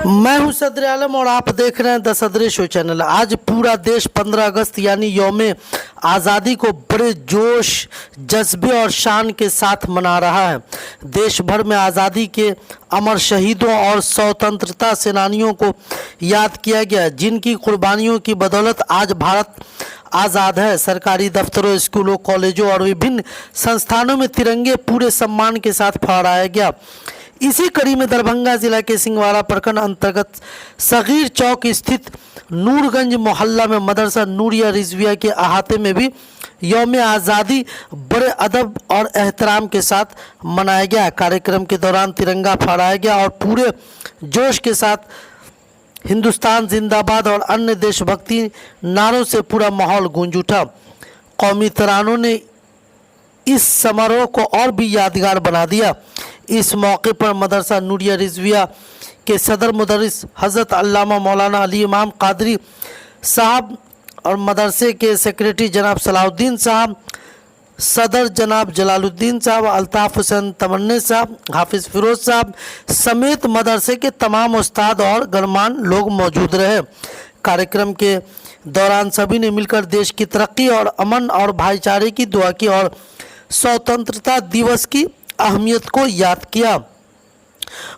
मैं हूं सदर आलम और आप देख रहे हैं द सदर शो चैनल। आज पूरा देश 15 अगस्त यानी यौम आज़ादी को बड़े जोश जज्बे और शान के साथ मना रहा है। देश भर में आज़ादी के अमर शहीदों और स्वतंत्रता सेनानियों को याद किया गया, जिनकी कुर्बानियों की बदौलत आज भारत आज़ाद है। सरकारी दफ्तरों, स्कूलों, कॉलेजों और विभिन्न संस्थानों में तिरंगे पूरे सम्मान के साथ फहराया गया। इसी कड़ी में दरभंगा जिला के सिंहवाड़ा प्रखंड अंतर्गत सगीर चौक स्थित नूरगंज मोहल्ला में मदरसा नूरिया रिजविया के अहाते में भी यौम आज़ादी बड़े अदब और एहतराम के साथ मनाया गया। कार्यक्रम के दौरान तिरंगा फहराया गया और पूरे जोश के साथ हिंदुस्तान जिंदाबाद और अन्य देशभक्ति नारों से पूरा माहौल गूंज उठा। कौमी तरानों ने इस समारोह को और भी यादगार बना दिया। इस मौके पर मदरसा नूरिया रिजविया के सदर मुदर्रिस हज़रत अल्लामा मौलाना अली इमाम कादरी साहब और मदरसे के सेक्रेटरी जनाब सलाहुद्दीन साहब, सदर जनाब जलालुद्दीन साहब, अल्ताफ़ हुसैन तमन्ने साहब, हाफिज़ फिरोज़ साहब समेत मदरसे के तमाम उस्ताद और गणमान्य लोग मौजूद रहे। कार्यक्रम के दौरान सभी ने मिलकर देश की तरक्की और अमन और भाईचारे की दुआ की और स्वतंत्रता दिवस की अहमियत को याद किया।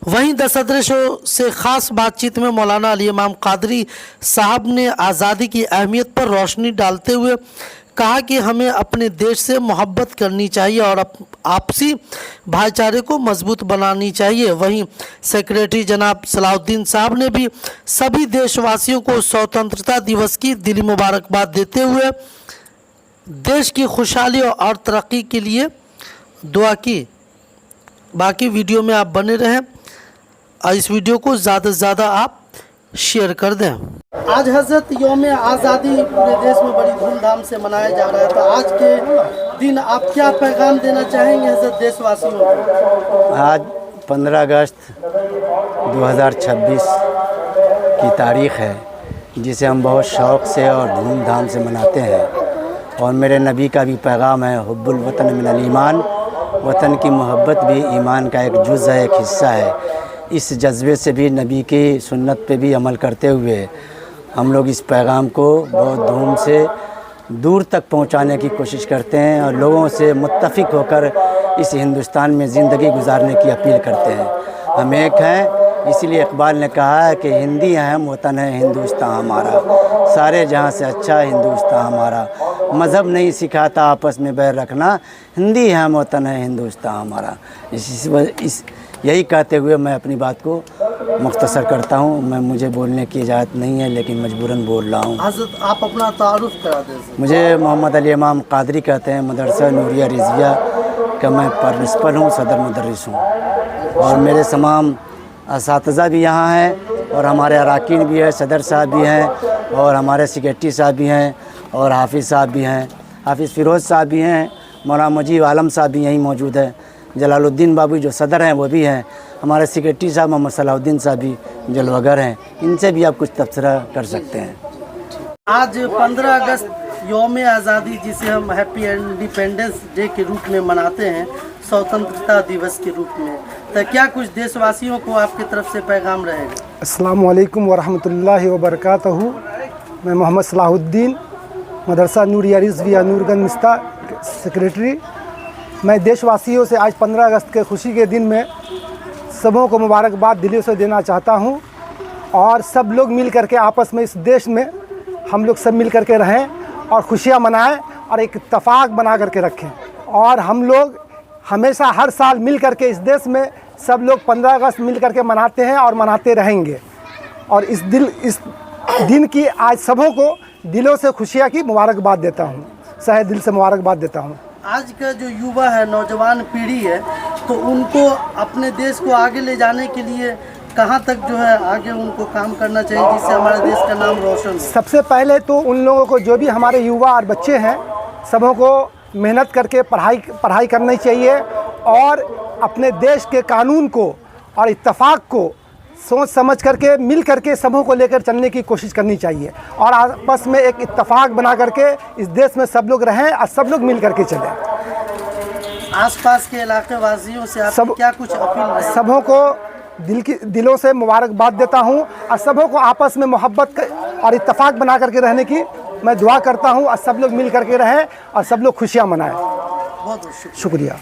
वहीं द सदर शो से ख़ास बातचीत में मौलाना अली इमाम कादरी साहब ने आज़ादी की अहमियत पर रोशनी डालते हुए कहा कि हमें अपने देश से मोहब्बत करनी चाहिए और आपसी भाईचारे को मजबूत बनानी चाहिए। वहीं सेक्रेटरी जनाब सलाहुद्दीन साहब ने भी सभी देशवासियों को स्वतंत्रता दिवस की दिली मुबारकबाद देते हुए देश की खुशहाली और तरक्की के लिए दुआ की। बाकी वीडियो में आप बने रहें और इस वीडियो को ज़्यादा से ज़्यादा आप शेयर कर दें। आज हज़रत यौम आज़ादी पूरे देश में बड़ी धूमधाम से मनाया जा रहा है, तो आज के दिन आप क्या पैगाम देना चाहेंगे हज़रत देशवासियों को? आज 15 अगस्त 2026 की तारीख़ है, जिसे हम बहुत शौक़ से और धूमधाम से मनाते हैं। और मेरे नबी का भी पैगाम है, हुब्बुल वतन मिनल ईमान, वतन की मोहब्बत भी ईमान का एक जुज़ है, एक हिस्सा है। इस जज्बे से भी नबी की सुन्नत पे भी अमल करते हुए हम लोग इस पैगाम को बहुत धूम से दूर तक पहुंचाने की कोशिश करते हैं और लोगों से मुत्तफ़िक होकर इस हिंदुस्तान में ज़िंदगी गुजारने की अपील करते हैं। हम एक हैं, इसीलिए इकबाल ने कहा है कि हिंदी अहम वतन है हिंदुस्तान हमारा, सारे जहां से अच्छा हिंदुस्तान हमारा। मज़हब नहीं सिखाता आपस में बैर रखना, हिंदी अहम वतन है हिंदुस्तान हमारा। यही कहते हुए मैं अपनी बात को मुख्तसर करता हूँ। मुझे बोलने की इजाज़त नहीं है, लेकिन मजबूरन बोल रहा हूँ। हज़रत आप अपना तारुफ करा दें। मुझे मोहम्मद अली इमाम कादरी कहते हैं, मदरसा नूरिया रिजविया का मैं प्रिंसिपल हूँ, सदर मुदर्रिस हूँ। और मेरे तमाम असातिज़ा भी यहाँ हैं और हमारे अराकीन भी हैं, सदर साहब भी हैं और हमारे सेक्रेटरी साहब भी हैं और हाफिज़ साहब भी हैं, हाफिज़ फिरोज़ साहब भी हैं, मौलाना मुजीब आलम साहब भी यहीं मौजूद हैं, जलालुद्दीन बाबू जो सदर हैं वो भी हैं, हमारे सेक्रेटरी साहब मोहम्मद सलाहुद्दीन साहब भी जलवागर हैं। इनसे भी आप कुछ तबसरा कर सकते हैं। आज 15 अगस्त यौम आज़ादी, जिसे हम हैप्पी इंडिपेंडेंस डे के रूप में मनाते हैं, स्वतंत्रता दिवस के रूप में, तो क्या कुछ देशवासियों को आपकी तरफ से पैगाम रहेगा? अस्सलाम वालेकुम वरहमतुल्लाहि वबरकातुहू। मैं मोहम्मद सलाहुद्दीन, मदरसा नूरिया रिजविया नूरगंज मिस्ता सेक्रेटरी। मैं देशवासियों से आज 15 अगस्त के खुशी के दिन में सबों को मुबारकबाद दिलों से देना चाहता हूं और सब लोग मिल करके आपस में इस देश में हम लोग सब मिल करके रहें और खुशियां मनाएं और एक इत्तेफाक बना करके रखें। और हम लोग हमेशा हर साल मिल करके इस देश में सब लोग 15 अगस्त मिल करके मनाते हैं और मनाते रहेंगे। और इस दिन की आज सबों को दिलों से खुशियाँ की मुबारकबाद देता हूँ, सहे दिल से मुबारकबाद देता हूँ। आज का जो युवा है, नौजवान पीढ़ी है, तो उनको अपने देश को आगे ले जाने के लिए कहाँ तक जो है आगे उनको काम करना चाहिए, जिससे हमारे देश का नाम रोशन हो? सबसे पहले तो उन लोगों को, जो भी हमारे युवा और बच्चे हैं, सबों को मेहनत करके पढ़ाई करनी चाहिए और अपने देश के कानून को और इत्तेफाक को सोच समझ करके मिल करके सबों को लेकर चलने की कोशिश करनी चाहिए और आपस में एक इत्तेफाक बना करके इस देश में सब लोग रहें और सब लोग मिल करके चलें। आसपास के इलाके वासियों से आप क्या कुछ अपील है? सबों को दिलों से मुबारकबाद देता हूँ और सबों को आपस में मोहब्बत और इत्तेफाक बना करके रहने की मैं दुआ करता हूँ और सब लोग मिल करके रहें और सब लोग खुशियाँ मनाएं। बहुत शुक्रिया।